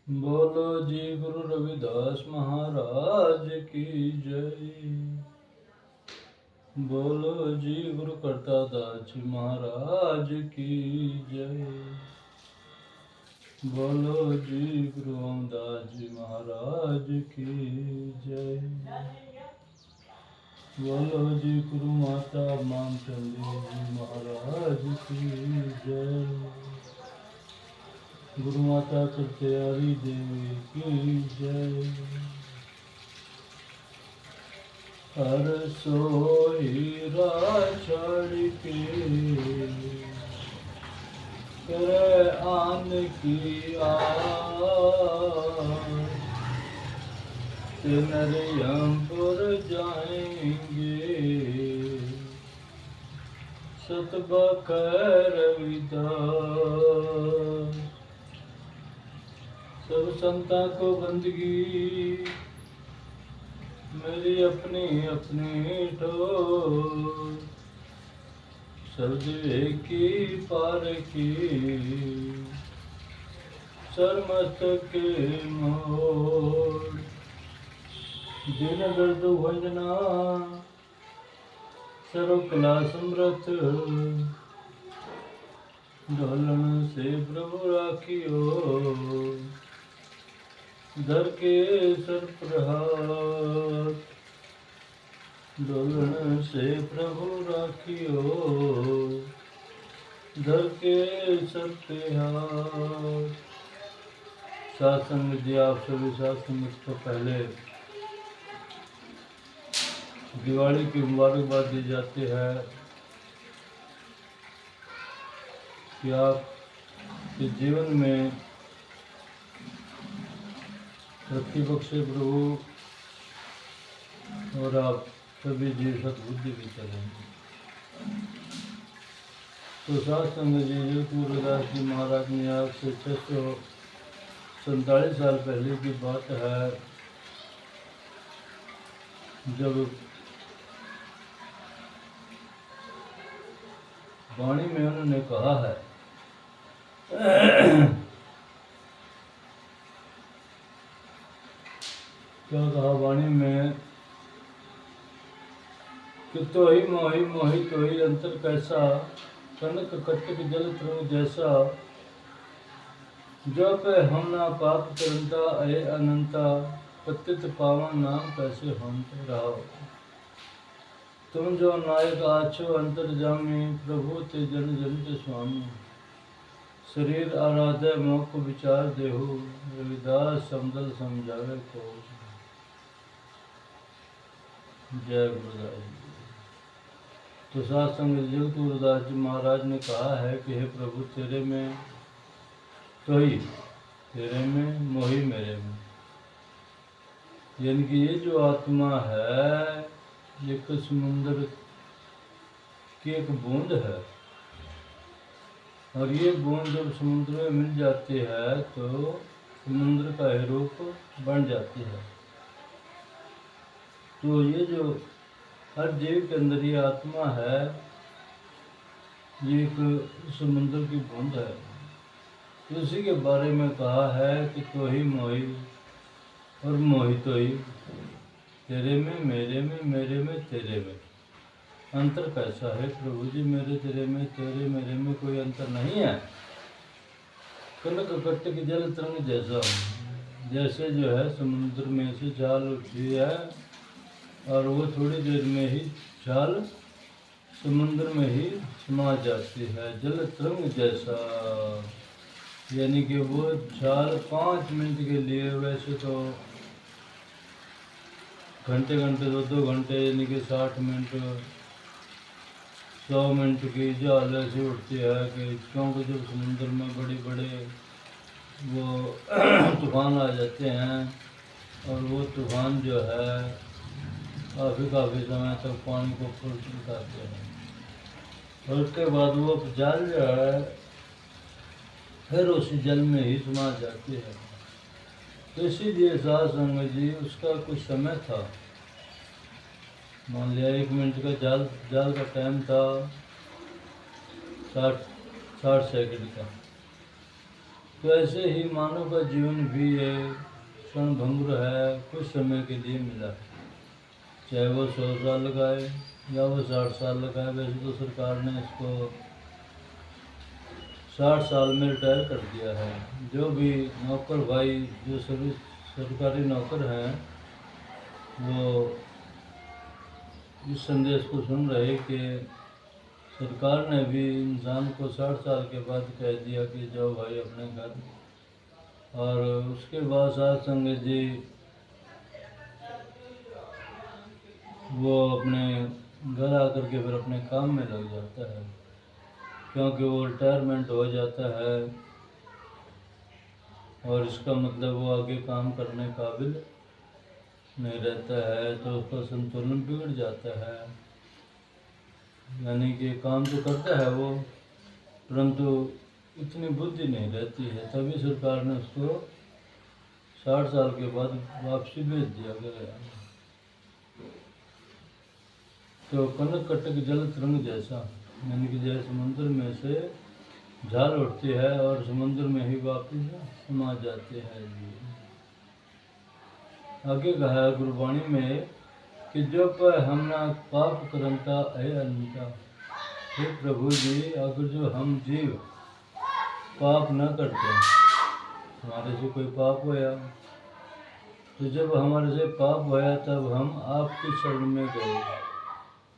बोलो जी गुरु रविदास महाराज की जय। बोलो जी गुरु करतादास जी महाराज की जय। बोलो जी गुरु रामदास जी महाराज की जय। बोलो जी गुरु माता मानचंदी जी महाराज की जय। गुरु माता कत्यारी देवी की जय। हर सोईरा छड़ के करे आन की नरियमपुर जाएंगे सतबकर रविदास। सब संता को बंदगी मेरी अपनी अपनी ठोर। शब्द की पार की सरमस्तक के मोर। दिन दर्द भंजना सर्व कला समृत ढोलन से प्रभु राखियो। धर के सर प्रहार ढोलन से प्रभु राखियो। धर के सर पे हाथ। सात्संग जी आप सभी सात्संग को पहले दिवाली की मुबारकबाद दी जाती है कि आपके जीवन में तरक्की बख्शे प्रभु और आप सभी जीव सद्बुद्धि भी चलेंगे। तो सात्संग जी जगतगुरुदास जी महाराज ने आज से 647 साल पहले की बात है, जब वाणी में उन्होंने कहा है क्या कहा वाणी में कि तो ही मोही मोही तो ही अंतर कैसा, कनक कटक जल तरंग जैसा। जो पे हम ना पाप करंता अय अनंता, पतित पावन नाम कैसे हम रहो। तुम जो नायक आछो अंतर्जामी, प्रभु ते जन जन के स्वामी। शरीर आराधे मोह को विचार देहु, रविदास समदल समझावे को। जय गुरुदास जी। तो सात्संग जगतगुरुदास जी महाराज ने कहा है कि हे प्रभु तेरे में तो ही, तेरे में मोही मेरे में। यानी कि ये जो आत्मा है एक समुद्र की एक बूंद है, और ये बूंद जब समुद्र में मिल जाती है तो समुद्र का ही रूप बन जाती है। तो ये जो हर जीव के अंदर ये आत्मा है, ये एक समुद्र की बूंद है। तो इसी के बारे में कहा है कि तो ही मोही और मोही तो ही। तेरे में मेरे में मेरे में तेरे में अंतर कैसा है प्रभु जी। मेरे तेरे में तेरे मेरे में कोई अंतर नहीं है। कनक कट्ट की जल तरंग जैसा, जैसे जो है समुद्र में से जाल उठी है और वो थोड़ी देर में ही जाल समुद्र में ही समा जाती है, जल तरंग जैसा। यानी कि वो जाल 5 मिनट के लिए, वैसे तो घंटे घंटे 2-2 घंटे यानी कि 60 मिनट 100 मिनट की जाल ऐसी उठती है कि क्योंकि जब समुद्र में बड़े बड़े वो तूफान आ जाते हैं और वो तूफान जो है काफ़ी समय तक पानी को फुल चुकाते हैं, और उसके बाद वो जाल जो है फिर उसी जल में ही समा जाती है। तो इसीलिए सात्संग जी उसका कुछ समय था, मान लिया 1 मिनट का जाल का टाइम था 60 सेकंड का। तो ऐसे ही मानव का जीवन भी ये क्षणभंगुर है, कुछ समय के लिए मिला है। चाहे वो 100 साल लगाए या वो 60 साल लगाए। वैसे तो सरकार ने इसको 60 साल में रिटायर कर दिया है। जो भी नौकर भाई जो सभी सरकारी नौकर हैं वो इस संदेश को सुन रहे कि सरकार ने भी इंसान को 60 साल के बाद कह दिया कि जाओ भाई अपने घर। और उसके बाद साध संगत जी वो अपने घर आकर के फिर अपने काम में लग जाता है, क्योंकि वो रिटायरमेंट हो जाता है और इसका मतलब वो आगे काम करने काबिल नहीं रहता है, तो उसका संतुलन बिगड़ जाता है। यानी कि काम तो करता है वो, परंतु इतनी बुद्धि नहीं रहती है। तभी सरकार ने उसको 60 साल के बाद वापसी भेज दिया गया। तो कनक कटक जल तरंग जैसा, यानी कि जैसे समुद्र में से झाल उठती है और समुद्र में ही वापस समा जाते हैं। आगे कहा है गुरबाणी में कि जब हमना पाप करंता है अनंता। हे प्रभु जी, अगर जो हम जीव पाप न करते, हमारे से कोई पाप होया, तो जब हमारे से पाप होया तब हम आपकी शरण में गए।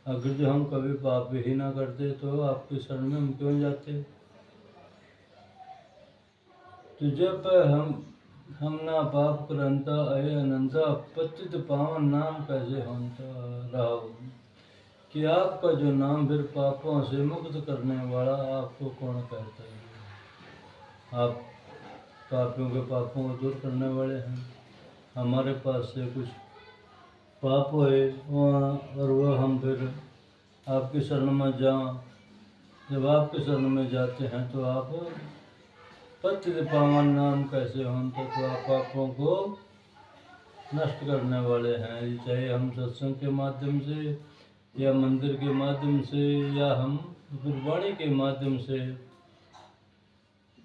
अगर जो हम कभी पाप ही ना करते तो आपकी शरण में हम क्यों जाते। तो जब हम ना पाप करंता अय अनंता, पतित पावन नाम कैसे होता रहा। कि आपका जो नाम फिर पापों से मुक्त करने वाला आपको कौन कहता है। आप पापियों के पापों को दूर करने वाले हैं। हमारे पास से कुछ पाप होए और वह हम फिर आपकी शरण में जाएं। जब आपकी शरण में जाते हैं तो आप पतित पावन नाम कैसे होता, तो आप पापों को नष्ट करने वाले हैं। चाहे हम सत्संग के माध्यम से या मंदिर के माध्यम से या हम गुरबाणी के माध्यम से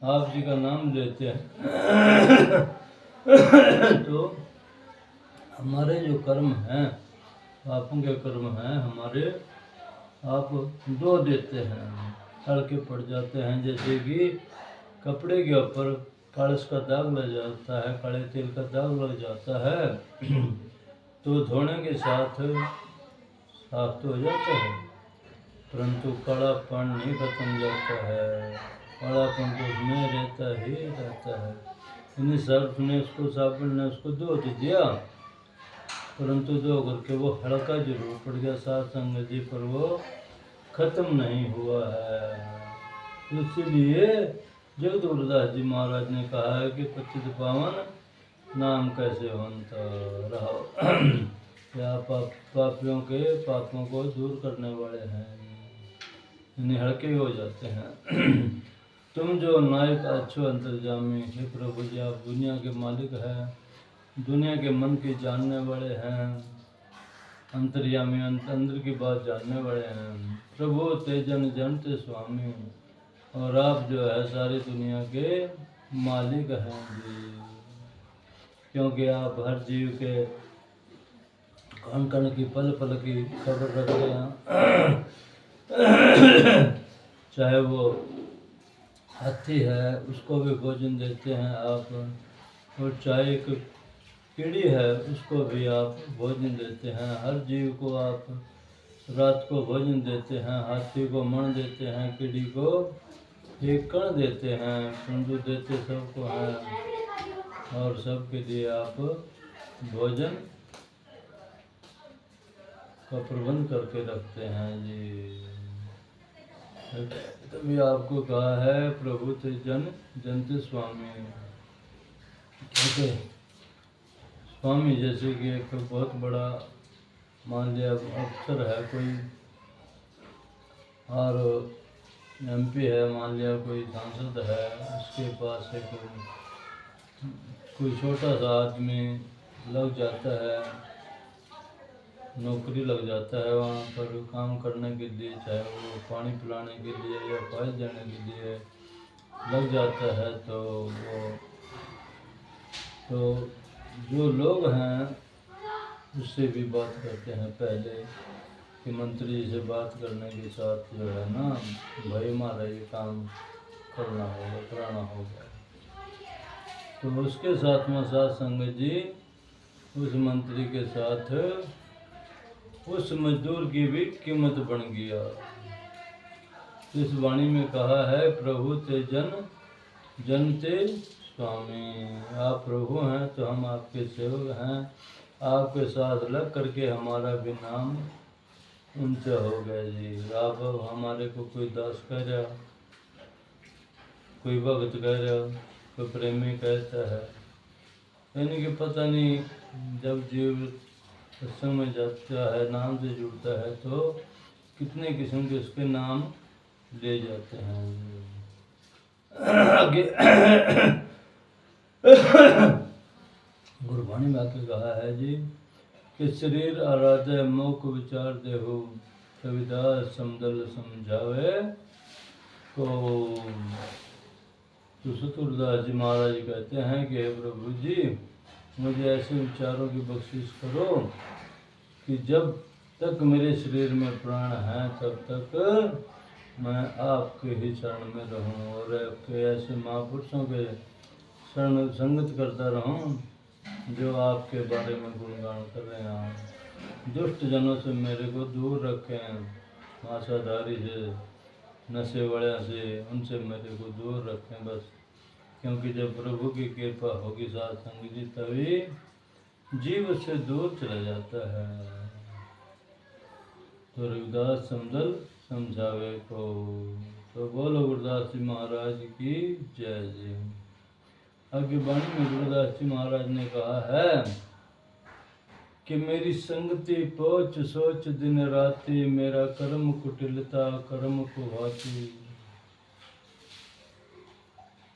आप जी का नाम लेते हैं तो हमारे जो कर्म हैं, पापों के कर्म हैं हमारे, आप धो देते हैं, हल्के पड़ जाते हैं। जैसे कि कपड़े के ऊपर कालस का दाग लग जाता है, काले तेल का दाग लग जाता है तो धोने के साथ साफ तो हो जाता है, परंतु कालापन नहीं खत्म जाता है। कालापन तो उसमें रहता ही रहता है। यानी सर्फ ने उसको, साबुन ने उसको धो तो दिया, परंतु धो करके वो हल्का जरूर पड़ गया साथ संगत जी, पर वो खत्म नहीं हुआ है। इसीलिए जगत गुरुदास जी महाराज ने कहा है कि पतित पावन नाम कैसे होता रहा। क्या पापियों के पापों को दूर करने वाले हैं, यानी हल्के हो जाते हैं। तुम जो नायक अच्छो अंतर्जामी, हे प्रभु जी आप दुनिया के मालिक हैं, दुनिया के मन की जानने वाले हैं, अंतर्यामी अंदर की बात जानने वाले हैं। प्रभु तेजन जनते स्वामी, और आप जो है सारी दुनिया के मालिक हैं जी, क्योंकि आप हर जीव के कण कण की पल पल की खबर रखते हैं। चाहे वो हाथी है उसको भी भोजन देते हैं आप, और चाहे एक कीड़ी है उसको भी आप भोजन देते हैं। हर जीव को आप रात को भोजन देते हैं, हाथी को मण देते हैं, कीड़ी को एक कण देते हैं, परंतु देते सबको हैं और सबके लिए आप भोजन का प्रबंध करके रखते हैं जी। तभी आपको कहा है प्रभु ते जनते स्वामी। ओके, स्वामी जैसे कि एक बहुत बड़ा मान लिया अफसर है कोई, और MP है, मान लिया कोई सांसद है, उसके पास है कोई छोटा सा आदमी लग जाता है, नौकरी लग जाता है वहाँ पर काम करने के लिए, चाहे वो पानी पिलाने के लिए या फाइल देने के लिए लग जाता है तो जो लोग हैं उससे भी बात करते हैं पहले कि मंत्री से बात करने के साथ जो है ना, भाई हमारा ये काम करना होगा, कराना होगा। तो उसके साथ में साथ संगत जी उस मंत्री के साथ उस मजदूर की भी कीमत बन गया। इस वाणी में कहा है, प्रभु ते जन ते स्वामी। आप प्रभु हैं तो हम आपके सेवक हैं, आपके साथ लग करके हमारा भी नाम ऊंचा हो गया जी। आप हमारे को कोई दास कह रहा, कोई भगत कह रहा, कोई प्रेमी कहता है, यानी कि पता नहीं जब जीव सत्संग में जाता है, नाम से जुड़ता है तो कितने किस्म के उसके नाम ले जाते हैं। आगे गुरबाणी में आके कहा है जी कि शरीर आराधे मोक विचार देहु, रविदास समदल समझावे को। तो सतगुरुदास जी महाराज कहते हैं कि हे प्रभु जी, मुझे ऐसे विचारों की बख्शिश करो कि जब तक मेरे शरीर में प्राण है तब तक मैं आपके ही शरण में रहूं और आपके ऐसे महापुरुषों के शरण संगत करता रहूं जो आपके बारे में गुणगान कर रहे हैं। दुष्ट जनों से मेरे को दूर रखें, आशाधारी से, नशे वाले से, उनसे मेरे को दूर रखें बस। क्योंकि जब प्रभु की कृपा होगी साथ संग जी तभी जीव से दूर चला जाता है। तो रविदास समझल समझावे को। तो बोलो गुरुदास जी महाराज की जय जी। आगे वाणी में गुरुदास जी महाराज ने कहा है कि मेरी संगति पहुँच सोच दिन राति, मेरा कर्म कुटिलता कर्म कुभाती।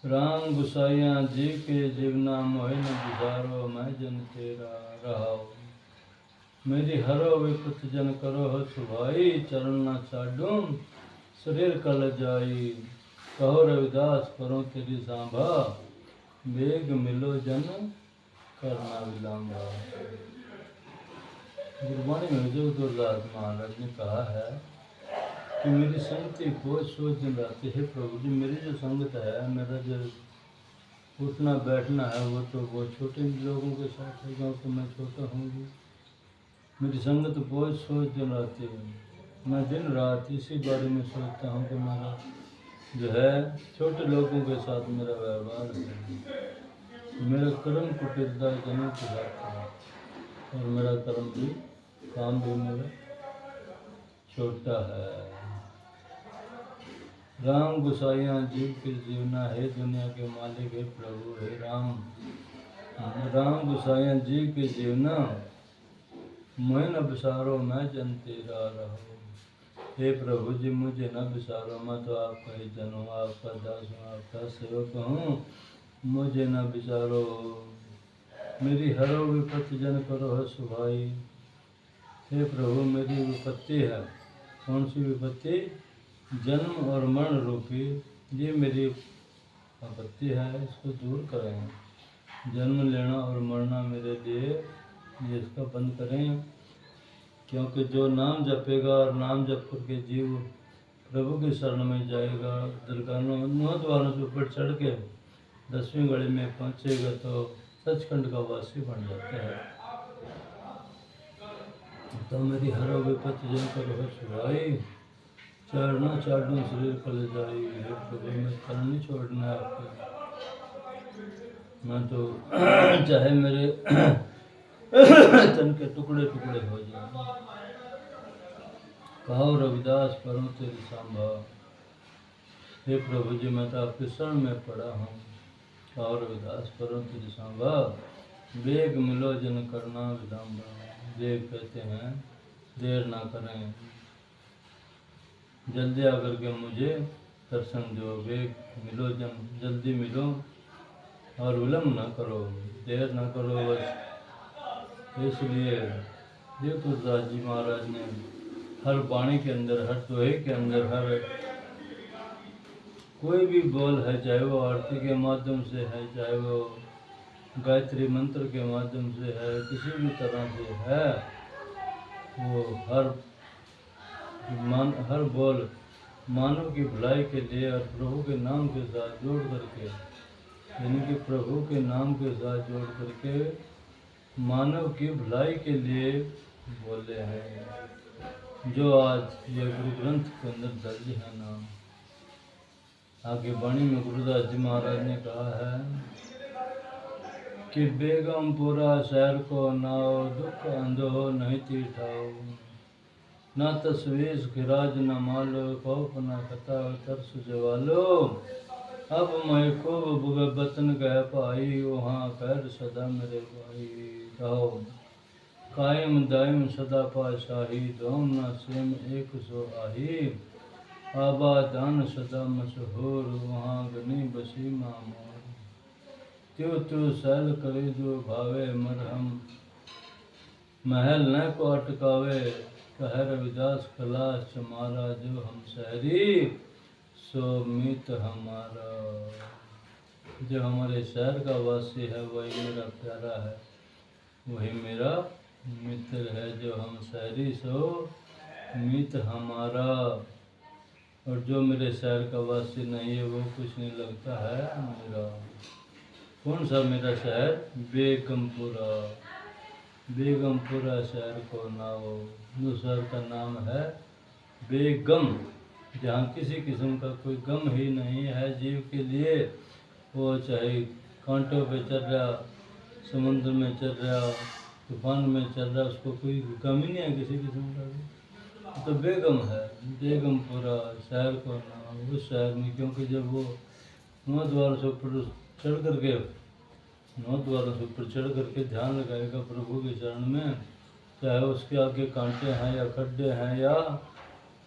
राम गुसाइया जी के जीवना मोहे न बिसारो, मैं जन तेरा रहाओ। मेरी हरो विपत जन करो हो सुभाई, चरण न छाडूं शरीर कल जाई। कहो रविदास करो तेरी सांभा, बेग मिलो जन करना विलांबा। गुरबाणी में जो गुरुदास महाराज ने कहा है कि मेरी संगति बहुत सोच दिन रहती है। प्रभु जी मेरी जो संगत है, मेरा जो उठना बैठना है वो तो बहुत छोटे लोगों के साथ है, क्योंकि मैं छोटा हूँ। मेरी संगत बहुत सोच दिन रहती है। मैं दिन रात इसी बारे में सोचता हूँ कि मेरा जो है छोटे लोगों के साथ मेरा व्यवहार है। मेरा कर्म कुटिलता जनों के साथ है और मेरा कर्म भी काम भी मेरा छोटा है। राम गुसाइया जीव के जीवना है, दुनिया के मालिक है प्रभु है राम। राम गुसाइया जीव के जीवना, मैं न बिसारो मैं जन तेरा रहो। हे प्रभु जी मुझे न बिसारो, मैं तो आपका ही जन हूँ, आपका दास हूँ, आपका सेवक हूँ, मुझे न बिसारो। मेरी हरो विपत्ति जन करो है सुभाई। हे प्रभु मेरी विपत्ति है, कौन सी विपत्ति? जन्म और मरण रूपी ये मेरी आपत्ति है, इसको दूर करें। जन्म लेना और मरना मेरे लिए ये इसका बंद करें। क्योंकि जो नाम जपेगा और नाम जप करके जीव प्रभु के शरण में जाएगा, दरगाह द्वारों से ऊपर चढ़ के 10वीं घड़ी में पहुँचेगा तो सचखंड का वासी बन जाता है। तो मेरी हर विपत्ति जन करो सुभाई, चढ़ना चाटूं शरीर कल जाई। प्रभु में कर्म नहीं छोड़ना है आपको। मैं तो चाहे मेरे तन के टुकड़े टुकड़े हो जाए। कहो रविदास करो तेरी सांभा। हे प्रभु जी मैं तो आपके शरण में पड़ा हूँ। कहो रविदास करो तेरी सांभा, वेग मिलो जन करना विलंबा। देव कहते हैं देर ना करें, जल्दी आकर के मुझे दर्शन दो। वेग मिलो जन, जल्दी मिलो और विलम्ब ना करो, देर ना करो बस। इसलिए ये तुलसीदास जी महाराज ने हर वाणी के अंदर, हर दोहे के अंदर, हर कोई भी बोल है, चाहे वो आरती के माध्यम से है, चाहे वो गायत्री मंत्र के माध्यम से है, किसी भी तरह से है, वो हर बोल मानव की भलाई के लिए और प्रभु के नाम के साथ जोड़ करके, यानी कि प्रभु के नाम के साथ जोड़ करके मानव की भलाई के लिए बोले हैं, जो आज ये गुरु ग्रंथ के अंदर दर्ज है नाम। आगे वाणी में गुरुदास जी महाराज ने कहा है कि बेगमपुरा शहर को नाओ, दुख अंधो नहीं तीठाओ, ना तस्वीर खिराज न मालो, खौफ न खता तरस जवालो। अब मैं खूब बतन कह पाई, वहाँ खैर सदा मेरे भाई रहो। कायम दायम सदा पाशाही, दोम न सेम एक सो आही। आबादान सदा मशहूर, वहाँ गनी बसी मामोर। त्यो त्यो सैल करे जो भावे, मरहम महल न को अटकावे। कह रविदास कलाश चमारा, जो हम शहरी सो मीत हमारा। जो हमारे शहर का वासी है वही मेरा प्यारा है, वही मेरा मित्र है। जो हम शहरी सो मीत हमारा, और जो मेरे शहर का वासी नहीं है वो कुछ नहीं लगता है मेरा। कौन सा मेरा शहर? बेगमपुरा। बेगमपुरा शहर को नाओ, उस शहर का नाम है बेगम, जहाँ किसी किस्म का कोई गम ही नहीं है जीव के लिए। वो चाहे कांटों पे चल रहा, समुद्र में चल रहा, तूफान में चल रहा, उसको कोई गम ही नहीं है किसी किस्म का भी। तो बेगम है, बेगमपुरा शहर को नाम, उस शहर में, क्योंकि जब वो 9 द्वार से ऊपर चढ़ करके 9 द्वारों से ऊपर चढ़ करके ध्यान लगाएगा प्रभु के चरण में, चाहे उसके आगे कांटे हैं या खड्डे हैं या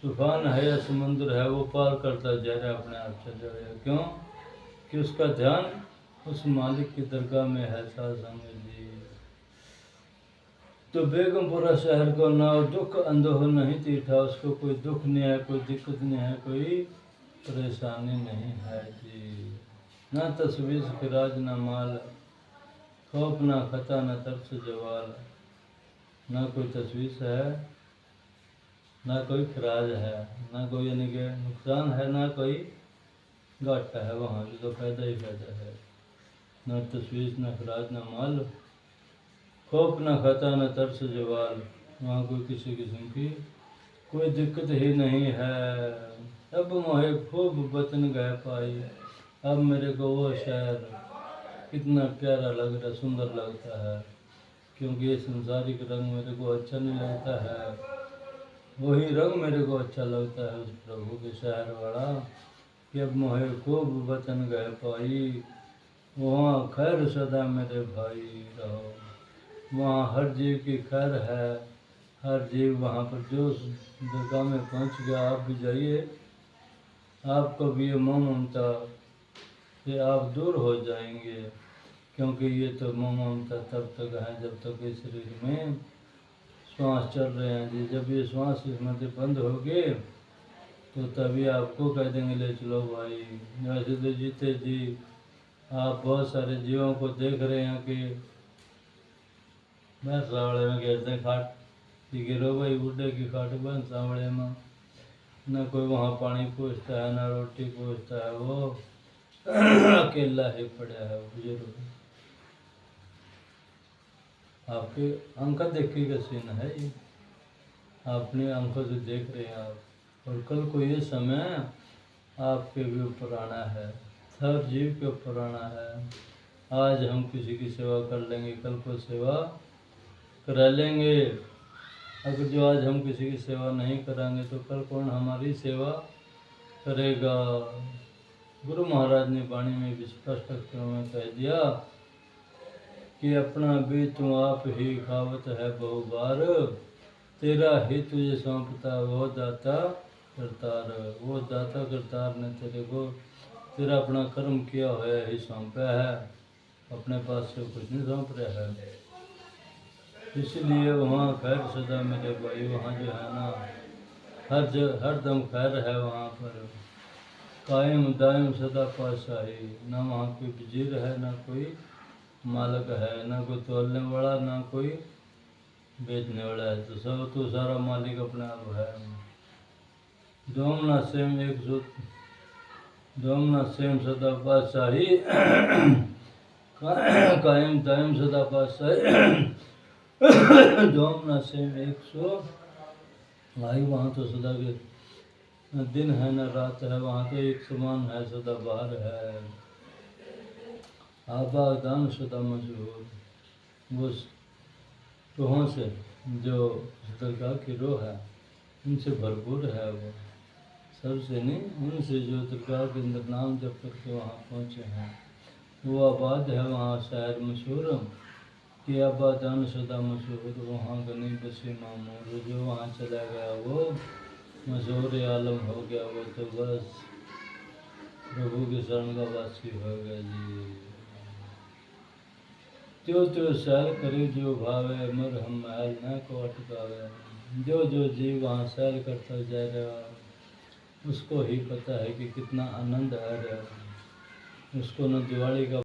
तूफान है या समुद्र है, वो पार करता जा रहा है, अपने आप चल जाएगा। क्यों? कि उसका ध्यान उस मालिक की दरगाह में है। साधु जी, तो बेगमपुरा शहर को नाओ, दुख अंधो नहीं तीठा, उसको कोई दुख नहीं है, कोई दिक्कत नहीं है, कोई परेशानी नहीं है जी। ना तस्वीर खिराज न माल, खौफ ना खता न तरस जवाल। ना कोई तस्वीर है, ना कोई खराज है, ना कोई यानी कि नुकसान है, ना कोई घाटा है, वहाँ भी तो फायदा ही फायदा है। ना तस्वीर, ना खराज, ना माल, खौफ ना खता न तरस जवाल, वहाँ कोई किसी किस्म की कोई दिक्कत ही नहीं है। अब मोहे खूब वतन गए पाई, अब मेरे को वो शहर कितना प्यारा लग रहा, सुंदर लगता है, क्योंकि ये संसारिक रंग मेरे को अच्छा नहीं लगता है, वही रंग मेरे को अच्छा लगता है उस प्रभु के शहर वाला। कि अब मोहे खूब वतन गए पाई, वहाँ खैर सदा मेरे भाई रहो। वहाँ हर जीव की खैर है, हर जीव वहाँ पर जो दरगाह में पहुँच गया, आप भी जाइए, आपको भी ये मोह ममता से आप दूर हो जाएंगे। क्योंकि ये तो मोह ममता तब तक है जब तक इस शरीर में श्वास चल रहे हैं जी। जब ये श्वास इसमें बंद हो गए तो तभी आपको कह देंगे ले चलो भाई। वैसे तो जीते जी आप बहुत सारे जीवों को देख रहे हैं कि मैं सावड़े में कहते हैं खाट गिरो भाई, बुढ़े की खाट बन सावड़े में, न कोई वहाँ पानी पूछता है, न रोटी पूछता है, वो अकेला ही पड़ा है बुजुर्ग। आपके आंखों देखी का सीन है ये, अपनी आंखों से देख रहे हैं आप। और कल को ये समय आपके भी ऊपर आना है, हर जीव के ऊपर आना है। आज हम किसी की सेवा कर लेंगे, कल को सेवा करा लेंगे। अगर जो आज हम किसी की सेवा नहीं कराएंगे तो कल कौन हमारी सेवा करेगा। गुरु महाराज ने वाणी में भी स्पष्ट अक्षरों में कह दिया कि अपना भी तू आप ही खावत है बहु बार, तेरा ही तुझे सौंपता वो दाता करतार। वो दाता करतार ने तेरे को तेरा अपना कर्म किया हुआ ही सौंपा है, अपने पास से कुछ नहीं सौंप रहा है। इसलिए वहाँ खैर सदा मेरे भाई, वहाँ जो है ना हर दम खैर है वहाँ पर। कायम दायम सदा पातशाही। ना वहाँ कोई वजीर है, ना कोई मालिक है, ना कोई तोलने वाला, ना कोई बेचने वाला है, तो सब तो सारा मालिक अपने आप है। दोमना सेम एक सो दोमना सेम सदा पातशाही कायम दायम सदा पातशाही दोमना सेम एक सो भाई। वहाँ तो सदा के न दिन है न रात है, वहाँ तो एक समान है, सदा बाहर है। आबादान सदा मशहूर। वो रोहों से जो दरगाह की रोह है उनसे भरपूर है, वो सबसे नहीं, उनसे जो दरगाह के अंदर नाम जप करके वहाँ पहुँचे हैं वो आबाद है। वहाँ शायर मशहूर कि आबादान सदा मशहूर, वहाँ गनी बसे मामूर। जो वहाँ चला गया वो मशहूर आलम हो गया, वो तो बस प्रभु के शरण का वासी हो गया जी। त्यो त्यो सैर करे जो भावे, मर हम महल न को अटकावे। जो जो जीव वहाँ सैर करता जा रहा उसको ही पता है कि कितना आनंद आ रहा है। उसको न दिवाली का